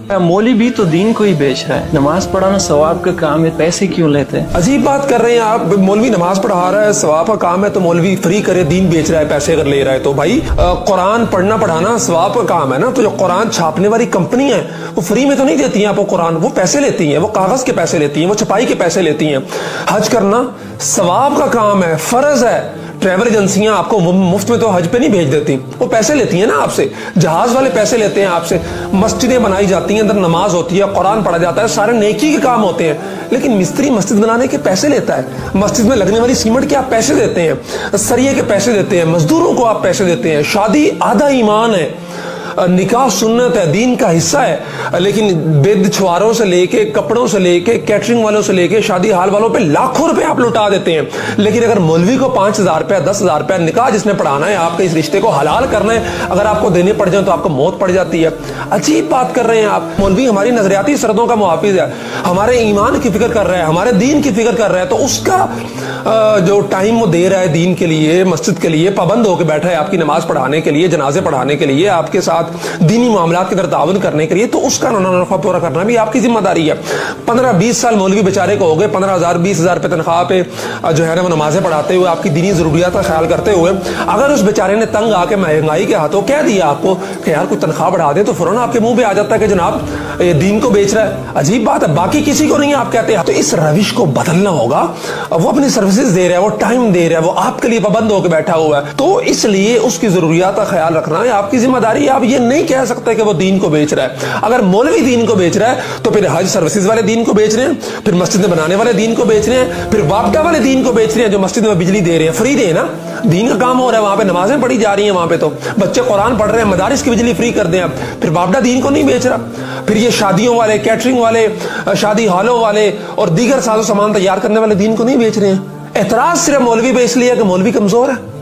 मौलवी भी तो दीन को ही बेच रहा है। नमाज पढ़ाना सवाब का काम है, पैसे क्यों लेते हैं? अजीब बात कर रहे हैं आप। मौलवी नमाज पढ़ा रहा है, सवाब का काम है, तो मौलवी फ्री करे, दीन बेच रहा है पैसे अगर ले रहा है तो। भाई कुरान पढ़ना पढ़ाना सवाब का काम है ना, तो जो कुरान छापने वाली कंपनी है वो फ्री में तो नहीं देती है आपको कुरान, वो पैसे लेती हैं, वो कागज के पैसे लेती हैं, वो छपाई के पैसे लेती हैं। हज करना सवाब का काम है, फर्ज है। ट्रैवल एजेंसियां आपको मुफ्त में तो हज पे नहीं भेज देती, वो पैसे लेती हैं ना आपसे, जहाज वाले पैसे लेते हैं आपसे। मस्जिदें बनाई जाती हैं, अंदर नमाज होती है, कुरान पढ़ा जाता है, सारे नेकी के काम होते हैं, लेकिन मिस्त्री मस्जिद बनाने के पैसे लेता है। मस्जिद में लगने वाली सीमेंट के आप पैसे देते हैं, सरिये के पैसे देते हैं, मजदूरों को आप पैसे देते हैं। शादी आधा ईमान है, निकाह सुन्नत है, दीन का हिस्सा है, लेकिन बेद छुआरों से लेके, कपड़ों से लेके, कैटरिंग वालों से लेके, शादी हाल वालों पे लाखों रुपए आप लुटा देते हैं। लेकिन अगर मौलवी को 5,000 रुपया, 10,000 रुपया, निकाह जिसने पढ़ाना है, आपके इस रिश्ते को हलाल करना है, अगर आपको देने पड़ जाए तो आपको मौत पड़ जाती है। अजीब बात कर रहे हैं आप। मौलवी हमारी नजरियाती सरहदों का मुहाफिज है, हमारे ईमान की फिक्र कर रहा है, हमारे दीन की फिक्र कर रहा है, तो उसका जो टाइम वो दे रहा है दीन के लिए, मस्जिद के लिए, पाबंद होकर बैठा है आपकी नमाज पढ़ाने के लिए, जनाजे पढ़ाने के लिए, आपके साथ दीनी मामलात के अंदर ताउन करने के लिए, तो उसका मुनाफा पूरा करना भी आपकी जिम्मेदारी है। 15-20 साल मौलवी बेचारे को हो गए, 15,000 20,000 रुपए तनख्वाह पे जो है ना वो नमाजें पढ़ाते हुए, आपकी दीनी जरूरियात का ख्याल करते हुए, अगर उस बेचारे ने तंग आके महंगाई के हाथों कह दिया आपको कि यार कोई तनख्वाह बढ़ा दे, तो फौरन आपके मुंह पे आ जाता है कि जनाब ये दीन को बेच रहा है। अजीब बात है, बाकी किसी को नहीं आप कहते हैं। तो इस रविश को बदलना होगा। वो अपनी सर्विसेज दे रहा है, वो टाइम दे रहा है, वो आपके लिए पाबंद होकर बैठा हुआ है, तो इसलिए उसकी जरूरियात का ख्याल रखना है आपकी जिम्मेदारी है। आप ये नहीं कह सकते कि वो दीन को बेच रहा है। अगर मौलवी दीन को बेच रहा है तो फिर हज सर्विसेज वाले दीन को बेच रहे हैं, फिर मस्जिद में बनाने वाले दीन को बेच रहे हैं, फिर वापडा वाले दीन को बेच रहे हैं जो मस्जिद में बिजली दे रहे हैं, फ्री दे ना, दीन का काम हो रहा है, वहां पे नमाजें पढ़ी जा रही हैं, वहां पे तो बच्चे कुरान पढ़ रहे हैं, मदारिस की बिजली फ्री कर दें आप, फिर वापडा दीन को नहीं बेच रहा। फिर ये शादियों वाले, कैटरिंग वाले, शादी हॉलों वाले और दीगर साजो सामान तैयार करने वाले दीन को नहीं बेच रहे हैं। एतराज सिर्फ मौलवी पे इसलिए है कि मौलवी कमजोर है।